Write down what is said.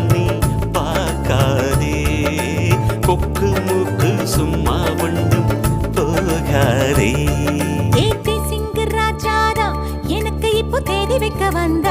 நீ பார்க்காதே கொக்கு மூக்கு சும்மா ஒண்ணும் போகாதே ஏத்தி சிங்கு ராஜாரா எனக்கு இப்போ தேடி வைக்க வந்த